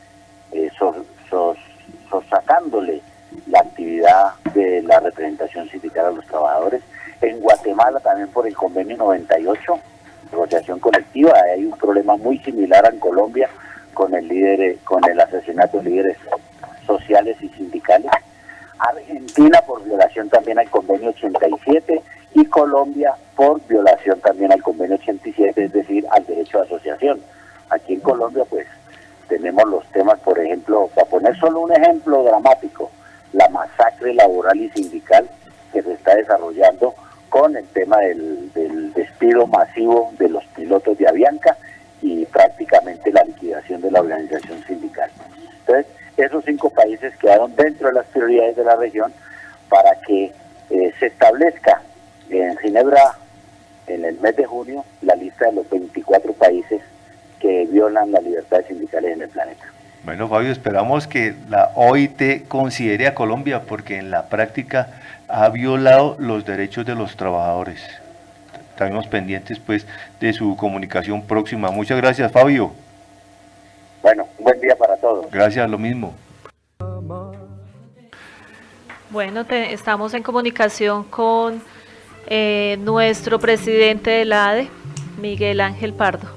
sacándole la actividad de la representación sindical a los trabajadores. En Guatemala también por el convenio 98, negociación colectiva. Hay un problema muy similar en Colombia con el asesinato de líderes sociales y sindicales. Argentina por violación también al convenio 87 y Colombia por violación también al convenio 87, es decir, al derecho de asociación. Aquí en Colombia pues tenemos los temas, por ejemplo, para poner solo un ejemplo dramático, la masacre laboral y sindical que se está desarrollando con el tema del despido masivo de los pilotos de Avianca y prácticamente la liquidación de la organización sindical. Entonces, esos 5 países quedaron dentro de las prioridades de la región para que se establezca en Ginebra en el mes de junio la lista de los 24 países que violan las libertades sindicales en el planeta. Bueno, Fabio, esperamos que la OIT considere a Colombia porque en la práctica ha violado los derechos de los trabajadores. Estamos pendientes pues de su comunicación próxima. Muchas gracias, Fabio. Bueno, un buen día para todos. Gracias, lo mismo. Bueno, estamos en comunicación con nuestro presidente de la ADE, Miguel Ángel Pardo.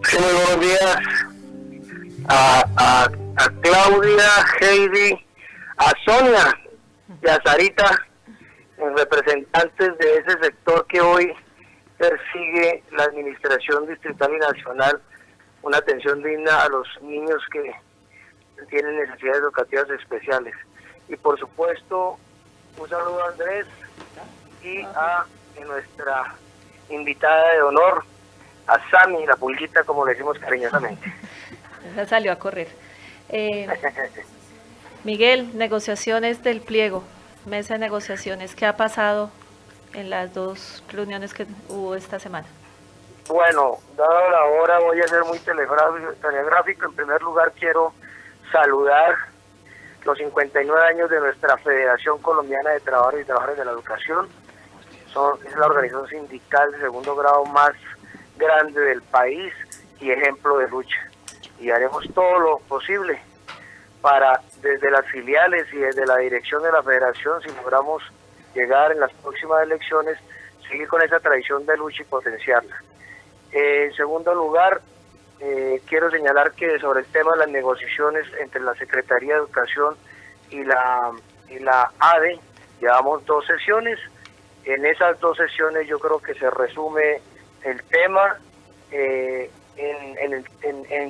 Sí, muy buenos días a Claudia, Heidi, a Sonia y a Sarita, representantes de ese sector que hoy persigue la administración distrital y nacional una atención digna a los niños que tienen necesidades educativas especiales. Y por supuesto, un saludo a Andrés y a nuestra invitada de honor, a Sami, la pulguita, como le decimos cariñosamente. Esa salió a correr. Miguel, negociaciones del pliego, mesa de negociaciones, ¿qué ha pasado en las 2 reuniones que hubo esta semana? Bueno, dado la hora voy a ser muy telegráfico. En primer lugar quiero saludar los 59 años de nuestra Federación Colombiana de Trabajadores y Trabajadoras de la Educación. Es la organización sindical de segundo grado más grande del país y ejemplo de lucha. Y haremos todo lo posible para, desde las filiales y desde la dirección de la federación, si logramos llegar en las próximas elecciones, seguir con esa tradición de lucha y potenciarla. En segundo lugar, quiero señalar que sobre el tema de las negociaciones entre la Secretaría de Educación y la ADE, llevamos 2 sesiones. En esas 2 sesiones yo creo que se resume el tema en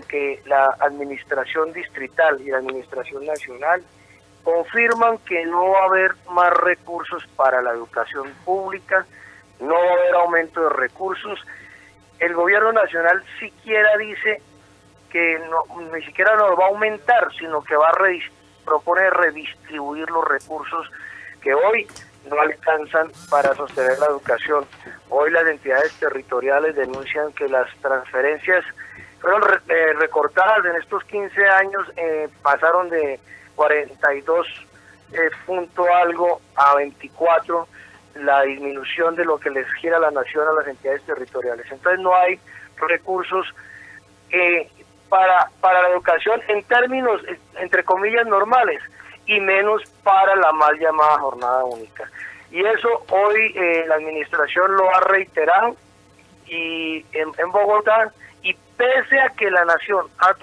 que la administración distrital y la administración nacional confirman que no va a haber más recursos para la educación pública, no va a haber aumento de recursos. El gobierno nacional siquiera dice que ni siquiera nos va a aumentar, sino que va a propone redistribuir los recursos que hoy no alcanzan para sostener la educación. Hoy las entidades territoriales denuncian que las transferencias fueron recortadas en estos 15 años, pasaron de 42 punto algo a 24, la disminución de lo que les gira la nación a las entidades territoriales. Entonces no hay recursos para la educación en términos, entre comillas, normales, y menos para la mal llamada jornada única. Y eso hoy la administración lo ha reiterado y en Bogotá, y pese a que la nación ha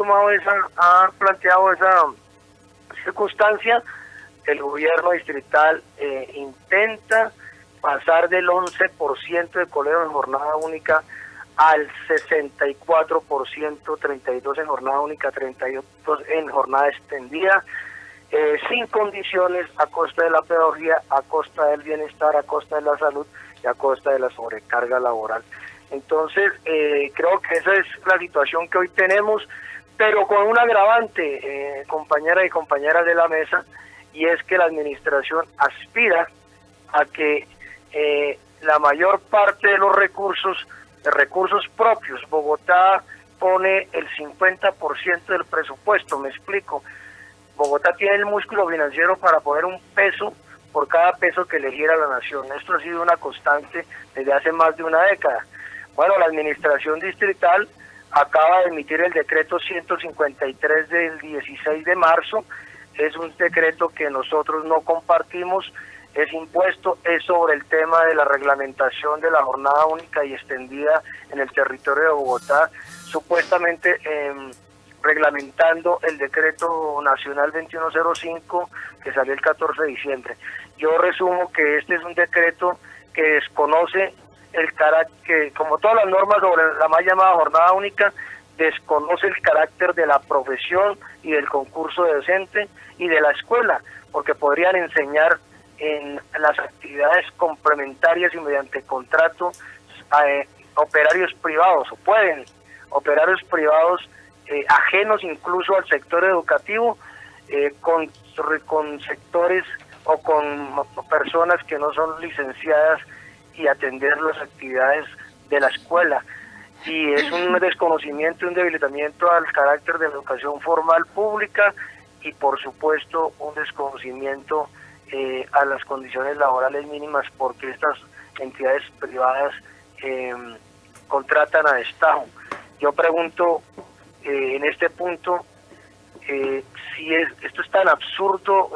planteado esa circunstancia, el gobierno distrital intenta pasar del 11% de colegios en jornada única al 64%, 32 en jornada única, 32 en jornada extendida, sin condiciones, a costa de la pedagogía, a costa del bienestar, a costa de la salud y a costa de la sobrecarga laboral. Entonces, creo que esa es la situación que hoy tenemos, pero con un agravante, compañeras y compañeras de la mesa, y es que la administración aspira a que la mayor parte de los recursos propios, Bogotá pone el 50% del presupuesto, me explico. Bogotá tiene el músculo financiero para poner un peso por cada peso que le gira a la nación. Esto ha sido una constante desde hace más de una década. Bueno, la administración distrital acaba de emitir el decreto 153 del 16 de marzo. Es un decreto que nosotros no compartimos, es impuesto, es sobre el tema de la reglamentación de la jornada única y extendida en el territorio de Bogotá, supuestamente reglamentando el decreto nacional 2105 que salió el 14 de diciembre. Yo resumo que este es un decreto que desconoce el carácter, como todas las normas sobre la mal llamada jornada única, desconoce el carácter de la profesión y del concurso de docente y de la escuela, porque podrían enseñar en las actividades complementarias y mediante contrato a operarios privados, o pueden operarios privados ajenos incluso al sector educativo, con sectores o con personas que no son licenciadas y atender las actividades de la escuela. Y es un desconocimiento y un debilitamiento al carácter de la educación formal pública y por supuesto un desconocimiento a las condiciones laborales mínimas, porque estas entidades privadas contratan a destajo. Yo pregunto en este punto si esto es tan absurdo,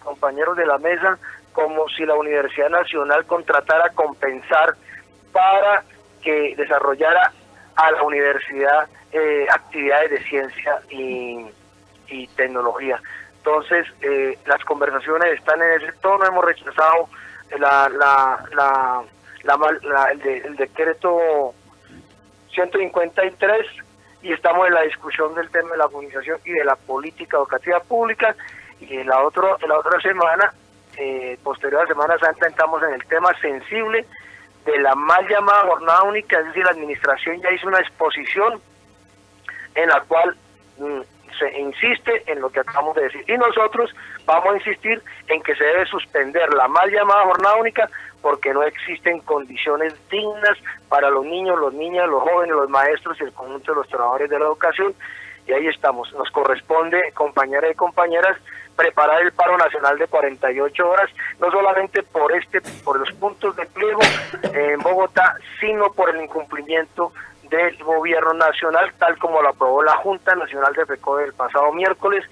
compañeros de la mesa, como si la Universidad Nacional contratara a compensar para que desarrollara a la universidad actividades de ciencia y tecnología. Entonces, las conversaciones están en ese tono. Hemos rechazado el decreto 153 y estamos en la discusión del tema de la organización y de la política educativa pública. Y la otra semana, posterior a Semana Santa, entramos en el tema sensible de la mal llamada jornada única. Es decir, la administración ya hizo una exposición en la cual se insiste en lo que acabamos de decir, y nosotros vamos a insistir en que se debe suspender la mal llamada jornada única porque no existen condiciones dignas para los niños, las niñas, los jóvenes, los maestros y el conjunto de los trabajadores de la educación. Y ahí estamos. Nos corresponde, compañeras y compañeras, preparar el paro nacional de 48 horas, no solamente por los puntos de pliego en Bogotá, sino por el incumplimiento del gobierno nacional, tal como lo aprobó la Junta Nacional de FECODE el pasado miércoles,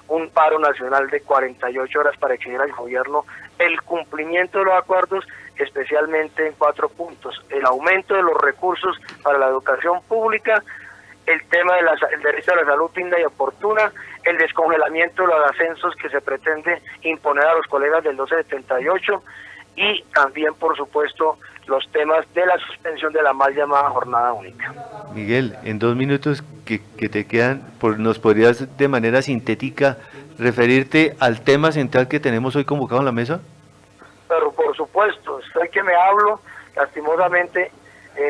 un paro nacional de 48 horas para exigir al gobierno el cumplimiento de los acuerdos, especialmente en 4 puntos: el aumento de los recursos para la educación pública, el tema del derecho a la salud digna y oportuna, el descongelamiento de los ascensos que se pretende imponer a los colegas del 1278, y también, por supuesto, los temas de la suspensión de la mal llamada jornada única. Miguel, en 2 minutos que te quedan, ¿nos podrías de manera sintética referirte al tema central que tenemos hoy convocado en la mesa? Pero por supuesto, estoy que me hablo, lastimosamente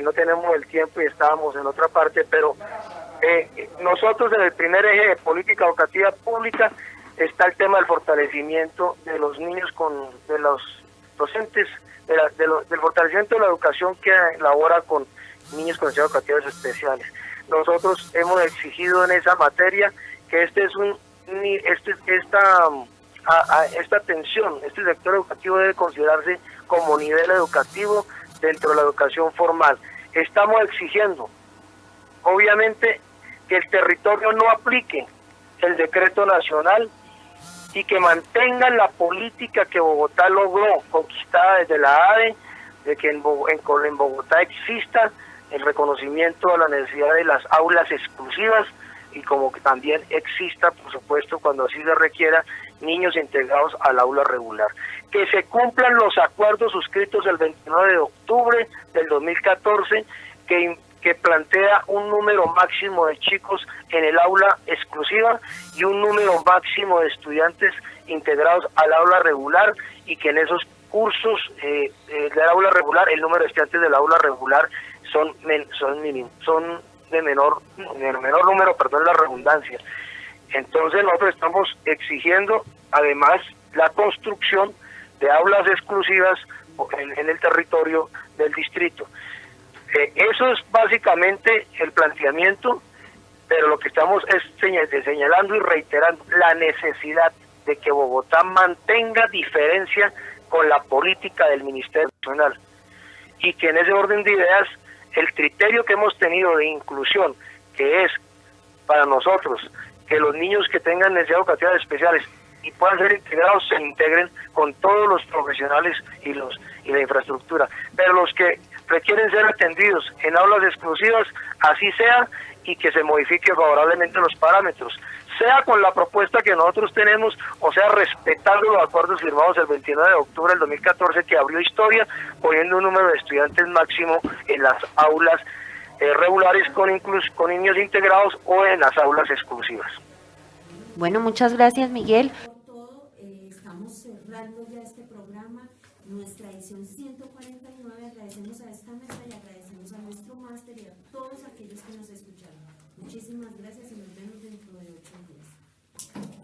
no tenemos el tiempo y estábamos en otra parte, pero nosotros en el primer eje de política educativa pública está el tema del fortalecimiento de los niños de los docentes, del fortalecimiento de la educación que elabora con niños con necesidades educativas especiales. Nosotros hemos exigido en esa materia que esta atención, este sector educativo debe considerarse como nivel educativo dentro de la educación formal. Estamos exigiendo, obviamente, que el territorio no aplique el decreto nacional y que mantengan la política que Bogotá logró, conquistada desde la ADE, de que en Bogotá exista el reconocimiento a la necesidad de las aulas exclusivas y como que también exista, por supuesto, cuando así se requiera, niños integrados al aula regular. Que se cumplan los acuerdos suscritos el 29 de octubre del 2014 que plantea un número máximo de chicos en el aula exclusiva y un número máximo de estudiantes integrados al aula regular, y que en esos cursos del aula regular, el número de estudiantes del aula regular son de menor número, perdón la redundancia. Entonces nosotros estamos exigiendo además la construcción de aulas exclusivas en el territorio del distrito. Eso es básicamente el planteamiento, pero lo que estamos es señalando y reiterando la necesidad de que Bogotá mantenga diferencia con la política del Ministerio Nacional, y que en ese orden de ideas el criterio que hemos tenido de inclusión, que es para nosotros que los niños que tengan necesidades educativas especiales y puedan ser integrados, se integren con todos los profesionales y la infraestructura, pero los que requieren ser atendidos en aulas exclusivas, así sea, y que se modifique favorablemente los parámetros, sea con la propuesta que nosotros tenemos, o sea respetando los acuerdos firmados el 29 de octubre del 2014 que abrió historia, poniendo un número de estudiantes máximo en las aulas regulares con niños integrados o en las aulas exclusivas. Bueno, muchas gracias, Miguel. Estamos cerrando ya este programa, nuestra edición 149. Agradecemos a esta mesa y agradecemos a nuestro máster y a todos aquellos que nos escucharon. Muchísimas gracias y nos vemos dentro de 8 días.